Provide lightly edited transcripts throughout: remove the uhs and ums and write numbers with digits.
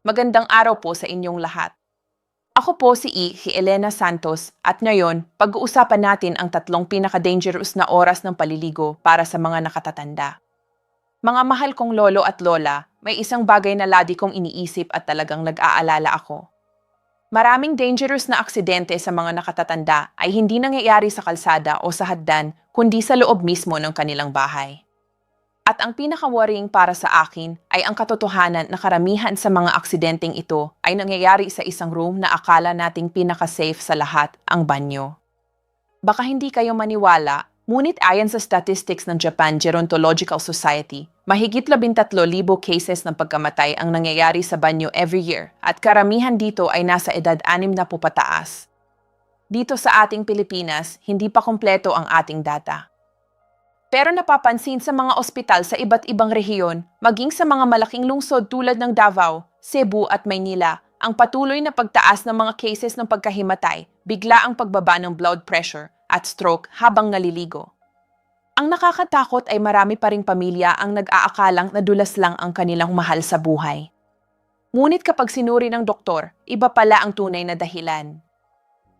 Magandang araw po sa inyong lahat. Ako po si Elena Santos at ngayon, pag-uusapan natin ang tatlong pinaka-dangerous na oras ng paliligo para sa mga nakatatanda. Mga mahal kong lolo at lola, may isang bagay na lagi kong iniisip at talagang nag-aalala ako. Maraming dangerous na aksidente sa mga nakatatanda ay hindi nangyayari sa kalsada o sa hagdan, kundi sa loob mismo ng kanilang bahay. At ang pinaka-worrying para sa akin ay ang katotohanan na karamihan sa mga aksidenteng ito ay nangyayari sa isang room na akala nating pinaka-safe sa lahat, ang banyo. Baka hindi kayo maniwala, ngunit ayon sa statistics ng Japan Gerontological Society, mahigit 13,000 cases ng pagkamatay ang nangyayari sa banyo every year at karamihan dito ay nasa edad 60 na po pataas. Dito sa ating Pilipinas, hindi pa kumpleto ang ating data. Pero napapansin sa mga ospital sa iba't ibang rehiyon, maging sa mga malaking lungsod tulad ng Davao, Cebu at Maynila, ang patuloy na pagtaas ng mga cases ng pagkahimatay, bigla ang pagbaba ng blood pressure at stroke habang naliligo. Ang nakakatakot ay marami pa ring pamilya ang nag-aakalang nadulas lang ang kanilang mahal sa buhay. Ngunit kapag sinuri ng doktor, iba pala ang tunay na dahilan.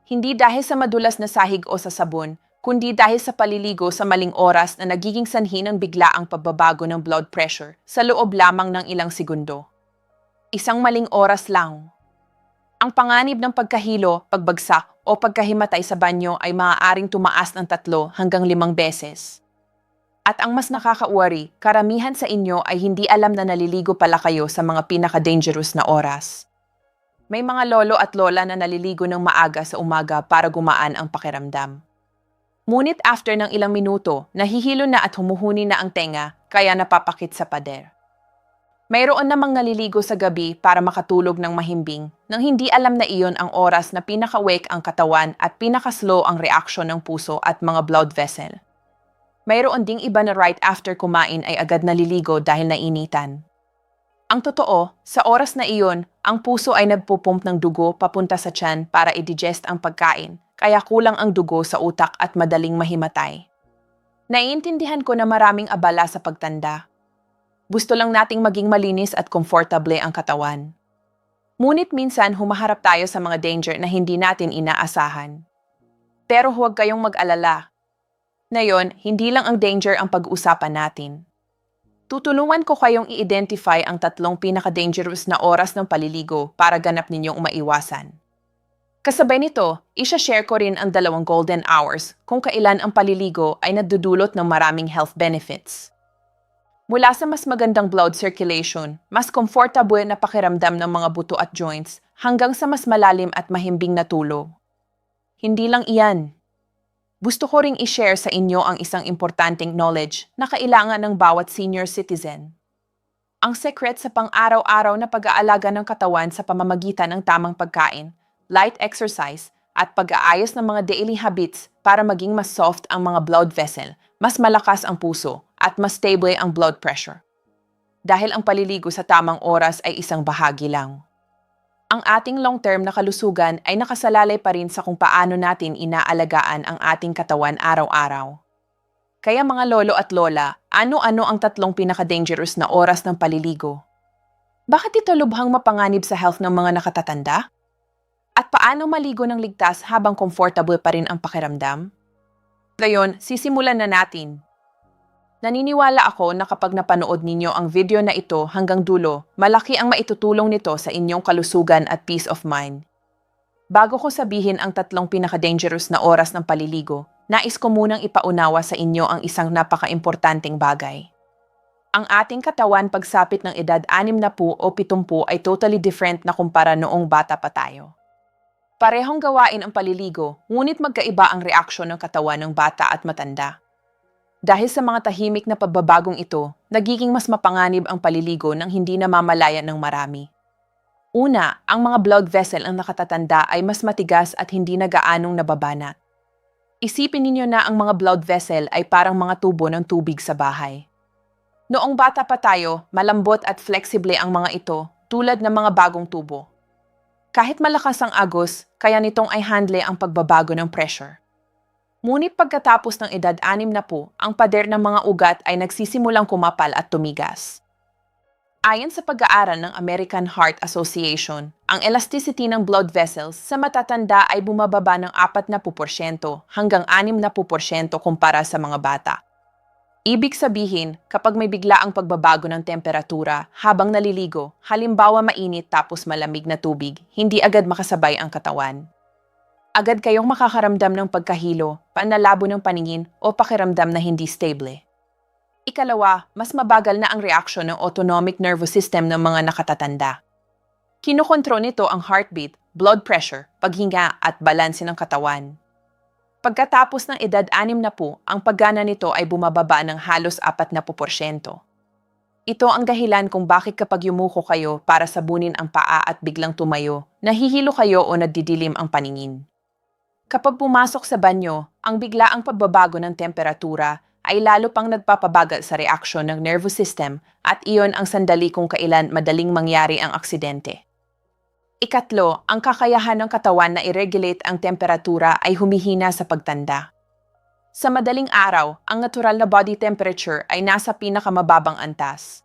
Hindi dahil sa madulas na sahig o sa sabon, kundi dahil sa paliligo sa maling oras na nagiging sanhi ng biglaang pagbabago ng blood pressure sa loob lamang ng ilang segundo. Isang maling oras lang. Ang panganib ng pagkahilo, pagbagsak o pagkahimatay sa banyo ay maaaring tumaas ng 3 hanggang 5 beses. At ang mas nakaka-worry, karamihan sa inyo ay hindi alam na naliligo pala kayo sa mga pinaka-dangerous na oras. May mga lolo at lola na naliligo ng maaga sa umaga para gumaan ang pakiramdam. Ngunit after ng ilang minuto, nahihilo na at humuhuni na ang tenga, kaya napapakit sa pader. Mayroon namang naliligo sa gabi para makatulog ng mahimbing, nang hindi alam na iyon ang oras na pinaka-wake ang katawan at pinaka-slow ang reaksyon ng puso at mga blood vessel. Mayroon ding iba na right after kumain ay agad naliligo dahil nainitan. Ang totoo, sa oras na iyon, ang puso ay nagpupump ng dugo papunta sa tiyan para i-digest ang pagkain, kaya kulang ang dugo sa utak at madaling mahimatay. Naiintindihan ko na maraming abala sa pagtanda. Gusto lang nating maging malinis at komportable ang katawan. Ngunit minsan humaharap tayo sa mga danger na hindi natin inaasahan. Pero huwag kayong mag-alala. Ngayon, hindi lang ang danger ang pag-uusapan natin. Tutulungan ko kayong i-identify ang tatlong pinaka-dangerous na oras ng paliligo para ganap ninyong maiwasan. Kasabay nito, isa-share ko rin ang 2 golden hours kung kailan ang paliligo ay nadudulot ng maraming health benefits. Mula sa mas magandang blood circulation, mas comfortable na pakiramdam ng mga buto at joints, hanggang sa mas malalim at mahimbing na tulog. Hindi lang iyan. Gusto ko ring i-share sa inyo ang isang importanteng knowledge na kailangan ng bawat senior citizen. Ang secret sa pang-araw-araw na pag-aalaga ng katawan sa pamamagitan ng tamang pagkain, light exercise, at pag-aayos ng mga daily habits para maging mas soft ang mga blood vessel, mas malakas ang puso, at mas stable ang blood pressure. Dahil ang paliligo sa tamang oras ay isang bahagi lang. Ang ating long-term na kalusugan ay nakasalalay pa rin sa kung paano natin inaalagaan ang ating katawan araw-araw. Kaya mga lolo at lola, ano-ano ang tatlong pinaka-dangerous na oras ng paliligo? Bakit ito lubhang mapanganib sa health ng mga nakatatanda? At paano maligo ng ligtas habang comfortable pa rin ang pakiramdam? Ngayon, sisimulan na natin. Naniniwala ako na kapag napanood ninyo ang video na ito hanggang dulo, malaki ang maitutulong nito sa inyong kalusugan at peace of mind. Bago ko sabihin ang tatlong pinaka-dangerous na oras ng paliligo, nais ko munang ipaunawa sa inyo ang isang napaka-importanteng bagay. Ang ating katawan pagsapit ng edad 60 o 70 ay totally different na kumpara noong bata pa tayo. Parehong gawain ang paliligo, ngunit magkaiba ang reaksyon ng katawan ng bata at matanda. Dahil sa mga tahimik na pagbabagong ito, nagiging mas mapanganib ang paliligo nang hindi namamalayan ng marami. Una, ang mga blood vessel ang nakatatanda ay mas matigas at hindi na gaanong nababanat. Isipin ninyo na ang mga blood vessel ay parang mga tubo ng tubig sa bahay. Noong bata pa tayo, malambot at flexible ang mga ito, tulad ng mga bagong tubo. Kahit malakas ang agos, kaya nitong ay handle ang pagbabago ng pressure. Ngunit pagkatapos ng edad 60 na po, ang pader ng mga ugat ay nagsisimulang kumapal at tumigas. Ayon sa pag-aaral ng American Heart Association, ang elasticity ng blood vessels sa matatanda ay bumababa ng 40% hanggang 60% kumpara sa mga bata. Ibig sabihin, kapag may biglaang pagbabago ng temperatura habang naliligo, halimbawa mainit tapos malamig na tubig, hindi agad makasabay ang katawan. Agad kayong makakaramdam ng pagkahilo, panlalabo ng paningin o pakiramdam na hindi stable. Ikalawa, mas mabagal na ang reaksyon ng autonomic nervous system ng mga nakatatanda. Kinokontrol nito ang heartbeat, blood pressure, paghinga at balanse ng katawan. Pagkatapos ng edad 60, ang paggana nito ay bumababa ng halos 40%. Ito ang dahilan kung bakit kapag yumuko kayo para sabunin ang paa at biglang tumayo, nahihilo kayo o nadidilim ang paningin. Kapag pumasok sa banyo, ang biglaang pagbabago ng temperatura ay lalo pang nagpapabagal sa reaksyon ng nervous system at iyon ang sandali kung kailan madaling mangyari ang aksidente. Ikatlo, ang kakayahan ng katawan na i-regulate ang temperatura ay humihina sa pagtanda. Sa madaling araw, ang natural na body temperature ay nasa pinakamababang antas.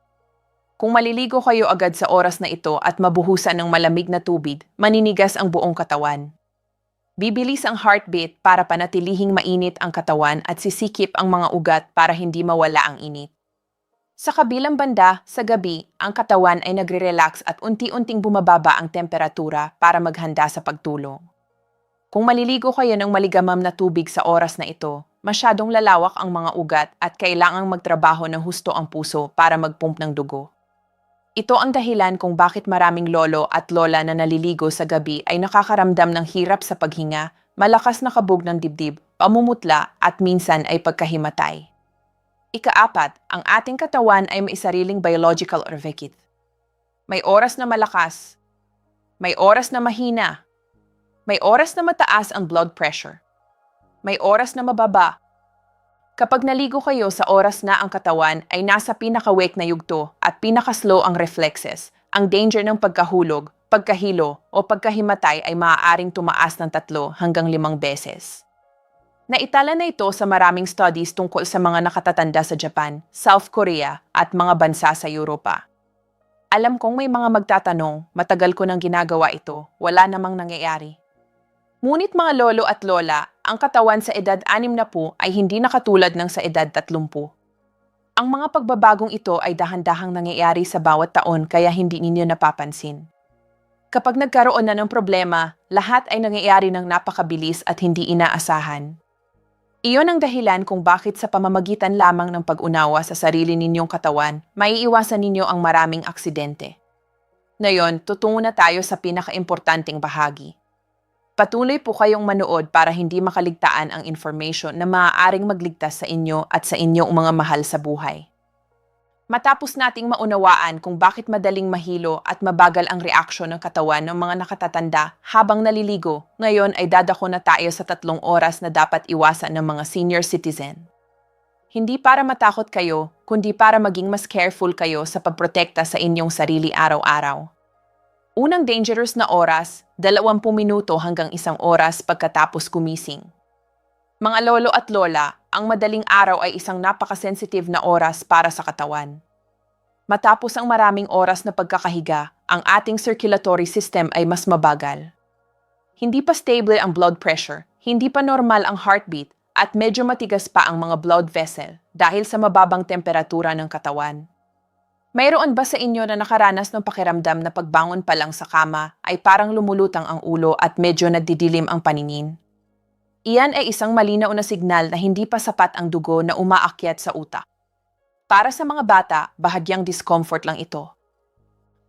Kung maliligo kayo agad sa oras na ito at mabuhusan ng malamig na tubig, maninigas ang buong katawan. Bibilis ang heartbeat para panatilihing mainit ang katawan at sisikip ang mga ugat para hindi mawala ang init. Sa kabilang banda, sa gabi, ang katawan ay nagre-relax at unti-unting bumababa ang temperatura para maghanda sa pagtulog. Kung maliligo kayo ng maligamam na tubig sa oras na ito, masyadong lalawak ang mga ugat at kailangang magtrabaho ng husto ang puso para mag-pump ng dugo. Ito ang dahilan kung bakit maraming lolo at lola na naliligo sa gabi ay nakakaramdam ng hirap sa paghinga, malakas na kabog ng dibdib, pamumutla at minsan ay pagkahimatay. Ikaapat, ang ating katawan ay may sariling biological orvekit. May oras na malakas, may oras na mahina, may oras na mataas ang blood pressure, may oras na mababa. Kapag naligo kayo sa oras na ang katawan ay nasa pinaka-wake na yugto at pinaka-slow ang reflexes, ang danger ng pagkahulog, pagkahilo o pagkahimatay ay maaaring tumaas ng 3 hanggang 5 beses. Naitala na ito sa maraming studies tungkol sa mga nakatatanda sa Japan, South Korea at mga bansa sa Europa. Alam kong may mga magtatanong, matagal ko nang ginagawa ito, wala namang nangyayari. Ngunit mga lolo at lola, ang katawan sa edad 60 ay hindi nakatulad ng sa edad 30. Ang mga pagbabagong ito ay dahan-dahang nangyayari sa bawat taon kaya hindi ninyo napapansin. Kapag nagkaroon na ng problema, lahat ay nangyayari ng napakabilis at hindi inaasahan. Iyon ang dahilan kung bakit sa pamamagitan lamang ng pag-unawa sa sarili ninyong katawan, maiiwasan ninyo ang maraming aksidente. Ngayon, tutungo na tayo sa pinakaimportanteng bahagi. Patuloy po kayong manood para hindi makaligtaan ang information na maaaring magligtas sa inyo at sa inyong mga mahal sa buhay. Matapos nating maunawaan kung bakit madaling mahilo at mabagal ang reaksyon ng katawan ng mga nakatatanda habang naliligo, ngayon ay dadako na tayo sa 3 oras na dapat iwasan ng mga senior citizen. Hindi para matakot kayo, kundi para maging mas careful kayo sa pagprotekta sa inyong sarili araw-araw. Unang dangerous na oras, 20 minuto hanggang 1 oras pagkatapos gumising. Mga lolo at lola, ang madaling araw ay isang napakasensitive na oras para sa katawan. Matapos ang maraming oras na pagkakahiga, ang ating circulatory system ay mas mabagal. Hindi pa stable ang blood pressure, hindi pa normal ang heartbeat, at medyo matigas pa ang mga blood vessel dahil sa mababang temperatura ng katawan. Mayroon ba sa inyo na nakaranas ng pakiramdam na pagbangon pa lang sa kama ay parang lumulutang ang ulo at medyo nadidilim ang paningin? Iyan ay isang malinaw na signal na hindi pa sapat ang dugo na umaakyat sa utak. Para sa mga bata, bahagyang discomfort lang ito.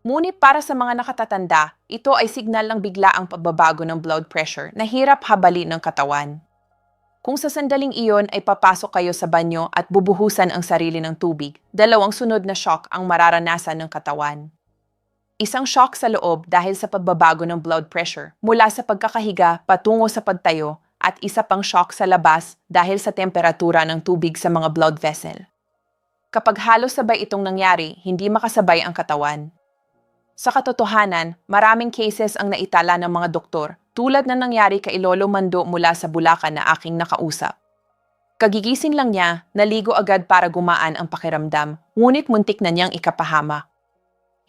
Ngunit para sa mga nakatatanda, ito ay signal ng biglaang pagbabago ng blood pressure na hirap habalin ng katawan. Kung sa sandaling iyon ay papasok kayo sa banyo at bubuhusan ang sarili ng tubig, 2 sunod na shock ang mararanasan ng katawan. Isang shock sa loob dahil sa pagbabago ng blood pressure mula sa pagkakahiga patungo sa pagtayo at isa pang shock sa labas dahil sa temperatura ng tubig sa mga blood vessel. Kapag halos sabay itong nangyari, hindi makasabay ang katawan. Sa katotohanan, maraming cases ang naitala ng mga doktor tulad na nangyari kay Lolo Mando mula sa Bulacan na aking nakausap. Kagigising lang niya, naligo agad para gumaan ang pakiramdam, ngunit muntik na niyang ikapahamak.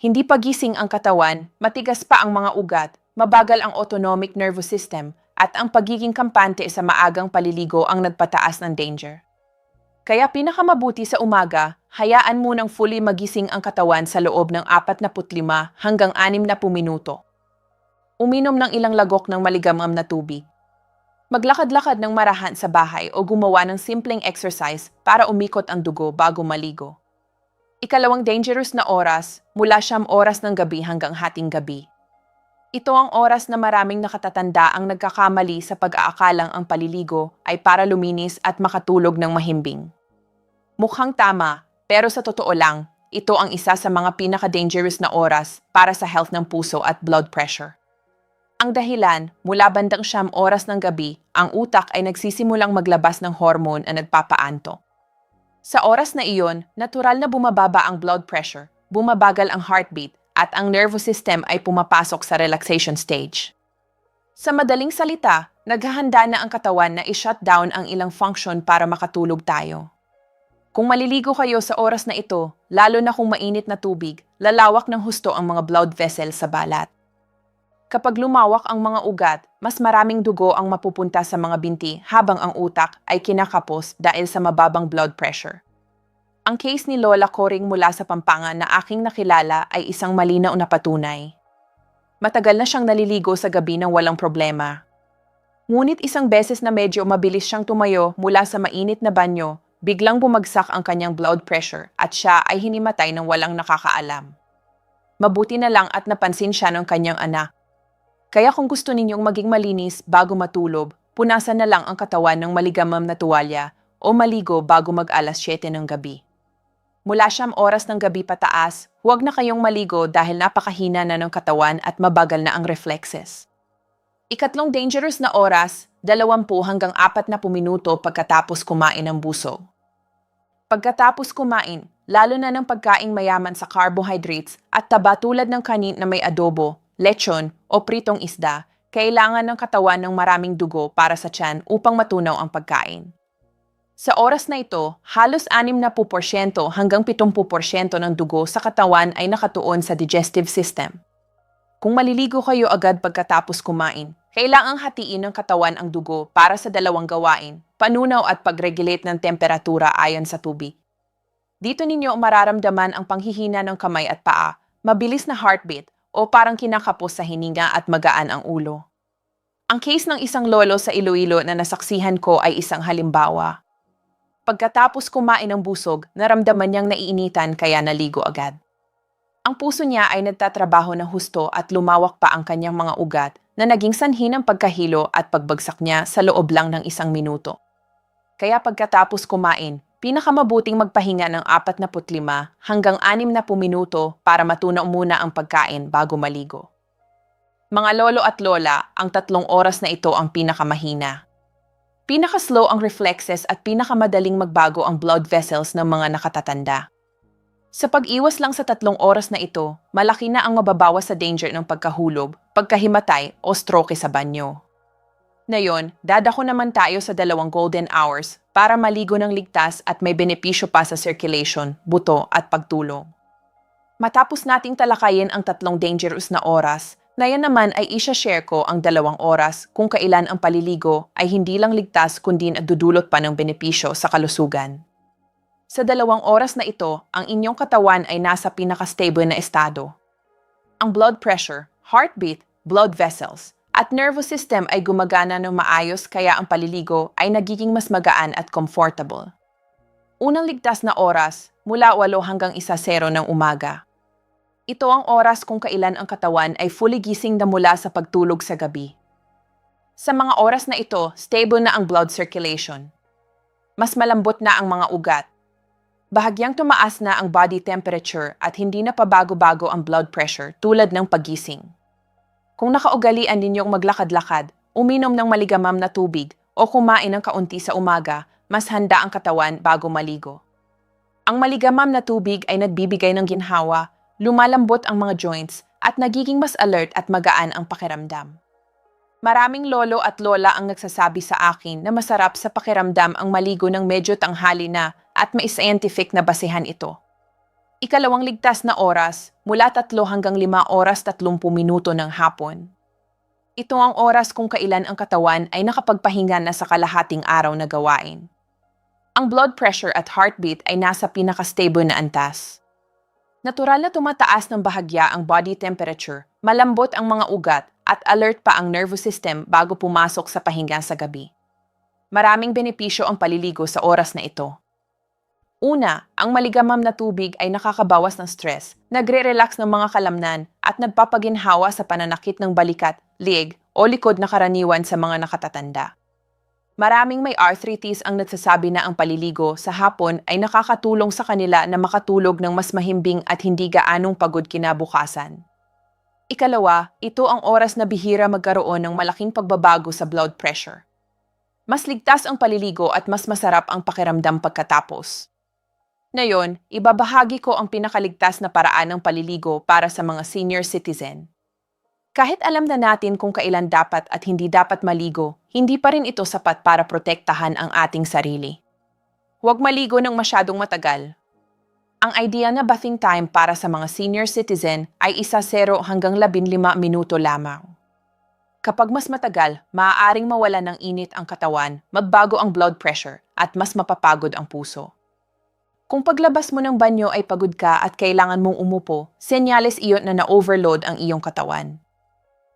Hindi pagising ang katawan, matigas pa ang mga ugat, mabagal ang autonomic nervous system, at ang pagiging kampante sa maagang paliligo ang nagpataas ng danger. Kaya pinakamabuti sa umaga, hayaan munang fully magising ang katawan sa loob ng 45 hanggang 60 minuto. Uminom ng ilang lagok ng maligamgam na tubig. Maglakad-lakad ng marahan sa bahay o gumawa ng simpleng exercise para umikot ang dugo bago maligo. Ikalawang dangerous na oras, mula 9 ng gabi hanggang hating gabi. Ito ang oras na maraming nakatatanda ang nagkakamali sa pag-aakalang ang paliligo ay para luminis at makatulog ng mahimbing. Mukhang tama, pero sa totoo lang, ito ang isa sa mga pinaka-dangerous na oras para sa health ng puso at blood pressure. Ang dahilan, mula bandang 9 oras ng gabi, ang utak ay nagsisimulang maglabas ng hormone na nagpapaanto. Sa oras na iyon, natural na bumababa ang blood pressure, bumabagal ang heartbeat, at ang nervous system ay pumapasok sa relaxation stage. Sa madaling salita, naghahanda na ang katawan na i-shut down ang ilang function para makatulog tayo. Kung maliligo kayo sa oras na ito, lalo na kung mainit na tubig, lalawak ng husto ang mga blood vessels sa balat. Kapag lumawak ang mga ugat, mas maraming dugo ang mapupunta sa mga binti habang ang utak ay kinakapos dahil sa mababang blood pressure. Ang case ni Lola Coring mula sa Pampanga na aking nakilala ay isang malinaw na patunay. Matagal na siyang naliligo sa gabi nang walang problema. Ngunit isang beses na medyo mabilis siyang tumayo mula sa mainit na banyo, biglang bumagsak ang kanyang blood pressure at siya ay hinimatay ng walang nakakaalam. Mabuti na lang at napansin siya ng kanyang anak. Kaya kung gusto ninyong maging malinis bago matulog, punasan na lang ang katawan ng maligamgam na tuwalya o maligo bago mag-alas 7 ng gabi. Mula 9 oras ng gabi pataas, huwag na kayong maligo dahil napakahina na ng katawan at mabagal na ang reflexes. Ikatlong dangerous na oras, 20 hanggang 40 minuto pagkatapos kumain ng busog. Pagkatapos kumain, lalo na ng pagkaing mayaman sa carbohydrates at taba tulad ng kanin na may adobo, lechon o pritong isda, kailangan ng katawan ng maraming dugo para sa tiyan upang matunaw ang pagkain. Sa oras na ito, halos 60% hanggang 70% ng dugo sa katawan ay nakatuon sa digestive system. Kung maliligo kayo agad pagkatapos kumain, kailangang hatiin ng katawan ang dugo para sa dalawang gawain, panunaw at pag-regulate ng temperatura ayon sa tubig. Dito ninyo mararamdaman ang panghihina ng kamay at paa, mabilis na heartbeat o parang kinakapos sa hininga at magaan ang ulo. Ang case ng isang lolo sa Iloilo na nasaksihan ko ay isang halimbawa. Pagkatapos kumain ng busog, naramdaman niyang naiinitan kaya naligo agad. Ang puso niya ay nagtatrabaho ng husto at lumawak pa ang kanyang mga ugat na naging sanhi ng pagkahilo at pagbagsak niya sa loob lang ng 1 minuto. Kaya pagkatapos kumain, pinakamabuting magpahinga ng 45 hanggang 60 minuto para matunaw muna ang pagkain bago maligo. Mga lolo at lola, ang 3 oras na ito ang pinakamahina. Pinaka-slow ang reflexes at pinakamadaling magbago ang blood vessels ng mga nakatatanda. Sa pag-iwas lang sa 3 oras na ito, malaki na ang mababawas sa danger ng pagkahulog, pagkahimatay o stroke sa banyo. Ngayon, dadako naman tayo sa 2 golden hours para maligo ng ligtas at may benepisyo pa sa circulation, buto at pagtulog. Matapos nating talakayin ang 3 dangerous na oras, ngayon naman ay isa-share ko ang 2 oras kung kailan ang paliligo ay hindi lang ligtas kundi dudulot pa ng benepisyo sa kalusugan. Sa 2 oras na ito, ang inyong katawan ay nasa pinaka-stable na estado. Ang blood pressure, heartbeat, blood vessels, at nervous system ay gumagana ng maayos kaya ang paliligo ay nagiging mas magaan at comfortable. Unang ligtas na oras, mula 8 hanggang 1:00 ng umaga. Ito ang oras kung kailan ang katawan ay fully gising na mula sa pagtulog sa gabi. Sa mga oras na ito, stable na ang blood circulation. Mas malambot na ang mga ugat. Bahagyang tumaas na ang body temperature at hindi na pabago-bago ang blood pressure tulad ng paggising. Kung nakaugalian ninyong maglakad-lakad, uminom ng maligamgam na tubig o kumain ng kaunti sa umaga, mas handa ang katawan bago maligo. Ang maligamgam na tubig ay nagbibigay ng ginhawa, lumalambot ang mga joints at nagiging mas alert at magaan ang pakiramdam. Maraming lolo at lola ang nagsasabi sa akin na masarap sa pakiramdam ang maligo ng medyo tanghali na at may scientific na basehan ito. Ikalawang ligtas na oras mula 3 hanggang 5 oras 30 minuto ng hapon. Ito ang oras kung kailan ang katawan ay nakapagpahinga na sa kalahating araw na gawain. Ang blood pressure at heartbeat ay nasa pinaka-stable na antas. Natural na tumataas ng bahagya ang body temperature, malambot ang mga ugat at alert pa ang nervous system bago pumasok sa pahinga sa gabi. Maraming benepisyo ang paliligo sa oras na ito. Una, ang maligamam na tubig ay nakakabawas ng stress, nagre-relax ng mga kalamnan at nagpapaginhawa sa pananakit ng balikat, liig o likod na karaniwan sa mga nakatatanda. Maraming may arthritis ang nagsasabi na ang paliligo sa hapon ay nakakatulong sa kanila na makatulog ng mas mahimbing at hindi gaanong pagod kinabukasan. Ikalawa, ito ang oras na bihira magkaroon ng malaking pagbabago sa blood pressure. Mas ligtas ang paliligo at mas masarap ang pakiramdam pagkatapos. Ngayon, ibabahagi ko ang pinakaligtas na paraan ng paliligo para sa mga senior citizen. Kahit alam na natin kung kailan dapat at hindi dapat maligo, hindi pa rin ito sapat para protektahan ang ating sarili. Huwag maligo ng masyadong matagal. Ang ideal na bathing time para sa mga senior citizen ay 0 hanggang 15 minuto lamang. Kapag mas matagal, maaaring mawala ng init ang katawan, magbago ang blood pressure, at mas mapapagod ang puso. Kung paglabas mo ng banyo ay pagod ka at kailangan mong umupo, senyales iyon na na-overload ang iyong katawan.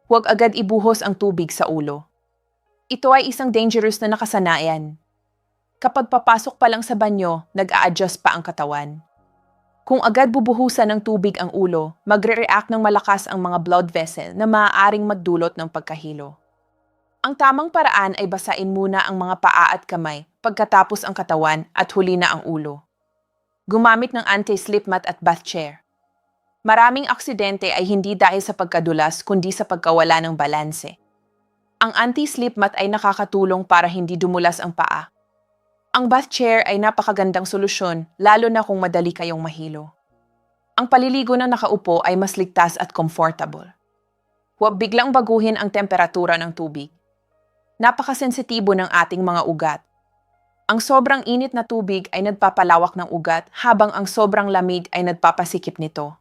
Huwag agad ibuhos ang tubig sa ulo. Ito ay isang dangerous na nakasanayan. Kapag papasok pa lang sa banyo, nag-a-adjust pa ang katawan. Kung agad bubuhusan ng tubig ang ulo, magre-react ng malakas ang mga blood vessel na maaaring magdulot ng pagkahilo. Ang tamang paraan ay basain muna ang mga paa at kamay, pagkatapos ang katawan at huli na ang ulo. Gumamit ng anti-slip mat at bath chair. Maraming aksidente ay hindi dahil sa pagkadulas kundi sa pagkawala ng balanse. Ang anti-slip mat ay nakakatulong para hindi dumulas ang paa. Ang bath chair ay napakagandang solusyon, lalo na kung madali kayong mahilo. Ang paliligo na nakaupo ay mas ligtas at comfortable. Huwag biglang baguhin ang temperatura ng tubig. Napakasensitibo ng ating mga ugat. Ang sobrang init na tubig ay nagpapalawak ng ugat habang ang sobrang lamig ay nagpapasikip nito.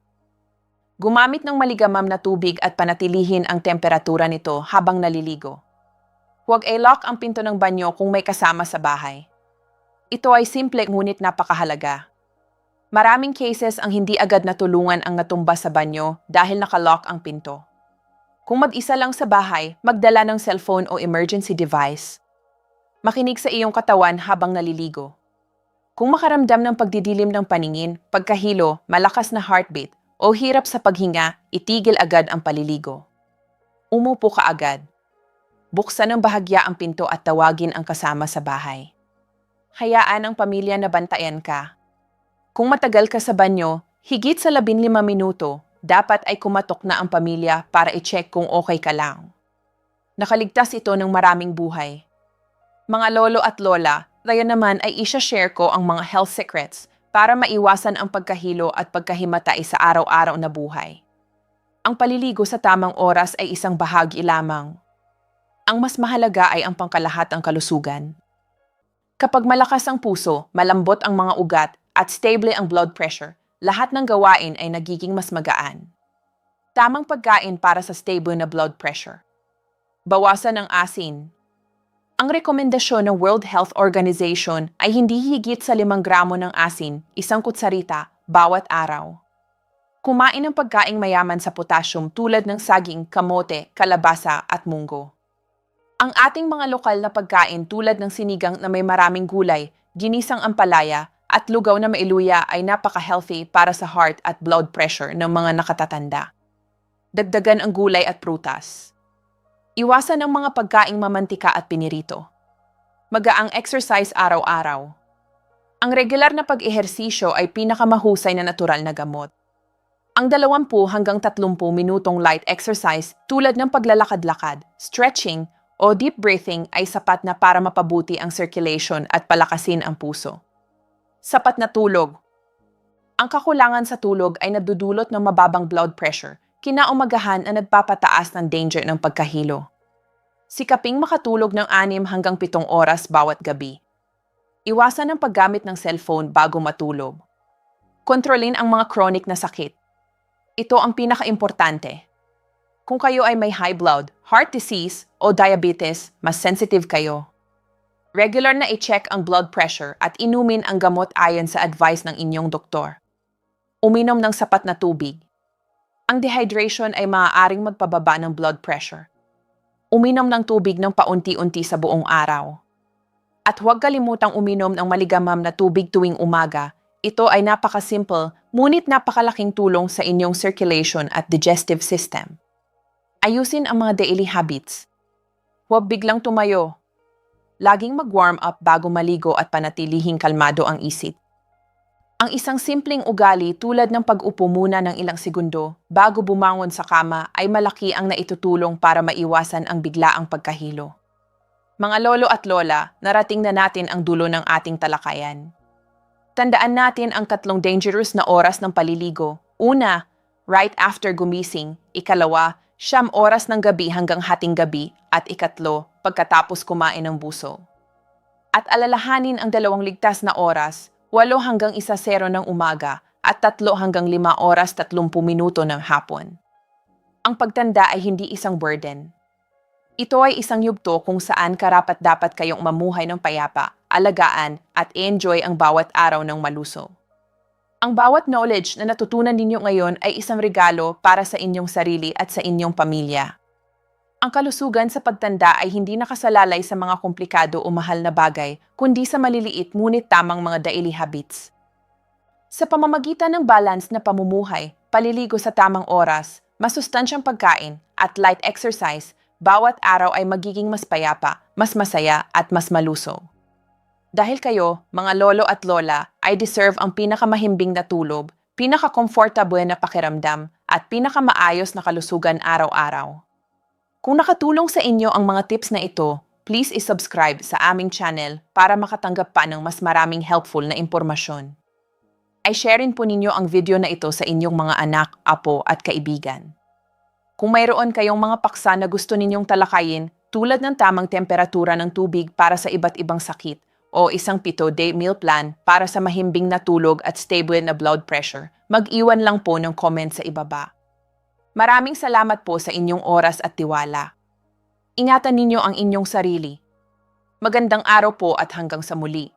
Gumamit ng maligamam na tubig at panatilihin ang temperatura nito habang naliligo. Huwag i-lock ang pinto ng banyo kung may kasama sa bahay. Ito ay simple ngunit napakahalaga. Maraming cases ang hindi agad natulungan ang natumba sa banyo dahil nakalock ang pinto. Kung mag-isa lang sa bahay, magdala ng cellphone o emergency device. Makinig sa iyong katawan habang naliligo. Kung makaramdam ng pagdidilim ng paningin, pagkahilo, malakas na heartbeat, o hirap sa paghinga, itigil agad ang paliligo. Umupo ka agad. Buksan ng bahagya ang pinto at tawagin ang kasama sa bahay. Hayaan ang pamilya na bantayan ka. Kung matagal ka sa banyo, higit sa 15 minuto, dapat ay kumatok na ang pamilya para i-check kung okay ka lang. Nakaligtas ito ng maraming buhay. Mga lolo at lola, tayo naman ay isa-share ko ang mga health secrets para maiwasan ang pagkahilo at pagkahimatay sa araw-araw na buhay. Ang paliligo sa tamang oras ay isang bahagi lamang. Ang mas mahalaga ay ang pangkalahatang kalusugan. Kapag malakas ang puso, malambot ang mga ugat at stable ang blood pressure, lahat ng gawain ay nagiging mas magaan. Tamang pagkain para sa stable na blood pressure. Bawasan ang asin. Ang rekomendasyon ng World Health Organization ay hindi higit sa 5 gramo ng asin, 1 kutsarita, bawat araw. Kumain ng pagkaing mayaman sa potassium tulad ng saging, kamote, kalabasa at munggo. Ang ating mga lokal na pagkain tulad ng sinigang na may maraming gulay, ginisang ampalaya, at lugaw na mailuya ay napaka-healthy para sa heart at blood pressure ng mga nakatatanda. Dagdagan ang gulay at prutas. Iwasan ang mga pagkaing mamantika at pinirito. Magaang exercise araw-araw. Ang regular na pag-ehersisyo ay pinakamahusay na natural na gamot. Ang 20 hanggang 30 minutong light exercise tulad ng paglalakad-lakad, stretching, o deep breathing ay sapat na para mapabuti ang circulation at palakasin ang puso. Sapat na tulog. Ang kakulangan sa tulog ay nadudulot ng mababang blood pressure, kinaumagahan na nagpapataas ng danger ng pagkahilo. Sikaping makatulog ng 6 hanggang 7 oras bawat gabi. Iwasan ang paggamit ng cellphone bago matulog. Kontrolin ang mga chronic na sakit. Ito ang pinaka-importante. Kung kayo ay may high blood, heart disease, o diabetes, mas sensitive kayo. Regular na i-check ang blood pressure at inumin ang gamot ayon sa advice ng inyong doktor. Uminom ng sapat na tubig. Ang dehydration ay maaaring magpababa ng blood pressure. Uminom ng tubig ng paunti-unti sa buong araw. At huwag kalimutang uminom ng maligamam na tubig tuwing umaga. Ito ay napaka-simple, ngunit napakalaking tulong sa inyong circulation at digestive system. Ayusin ang mga daily habits. Huwag biglang tumayo. Laging mag-warm up bago maligo at panatilihing kalmado ang isip. Ang isang simpleng ugali tulad ng pag-upo muna ng ilang segundo bago bumangon sa kama ay malaki ang naitutulong para maiwasan ang biglaang pagkahilo. Mga lolo at lola, narating na natin ang dulo ng ating talakayan. Tandaan natin ang 3 dangerous na oras ng paliligo. Una, right after gumising. Ikalawa, 9 oras ng gabi hanggang hating gabi. At ikatlo, pagkatapos kumain ng buso. At alalahanin ang 2 ligtas na oras, 8 hanggang 1:00 ng umaga at 3 hanggang 5 oras 30 minuto ng hapon. Ang pagtanda ay hindi isang burden. Ito ay isang yugto kung saan karapat-dapat kayong mamuhay ng payapa, alagaan, at enjoy ang bawat araw ng maluso. Ang bawat knowledge na natutunan ninyo ngayon ay isang regalo para sa inyong sarili at sa inyong pamilya. Ang kalusugan sa pagtanda ay hindi nakasalalay sa mga komplikado o mahal na bagay, kundi sa maliliit ngunit tamang mga daily habits. Sa pamamagitan ng balance na pamumuhay, paliligo sa tamang oras, masustansyang pagkain, at light exercise, bawat araw ay magiging mas payapa, mas masaya, at mas maluso. Dahil kayo, mga lolo at lola, ay deserve ang pinakamahimbing na tulog, pinaka-comfortable na pakiramdam, at pinakamaayos na kalusugan araw-araw. Kung nakatulong sa inyo ang mga tips na ito, please isubscribe sa aming channel para makatanggap pa ng mas maraming helpful na impormasyon. Ay share rin po ninyo ang video na ito sa inyong mga anak, apo, at kaibigan. Kung mayroon kayong mga paksa na gusto ninyong talakayin, tulad ng tamang temperatura ng tubig para sa iba't ibang sakit o isang 7-day meal plan para sa mahimbing na tulog at stable na blood pressure, mag-iwan lang po ng comment sa ibaba. Maraming salamat po sa inyong oras at tiwala. Ingatan ninyo ang inyong sarili. Magandang araw po at hanggang sa muli.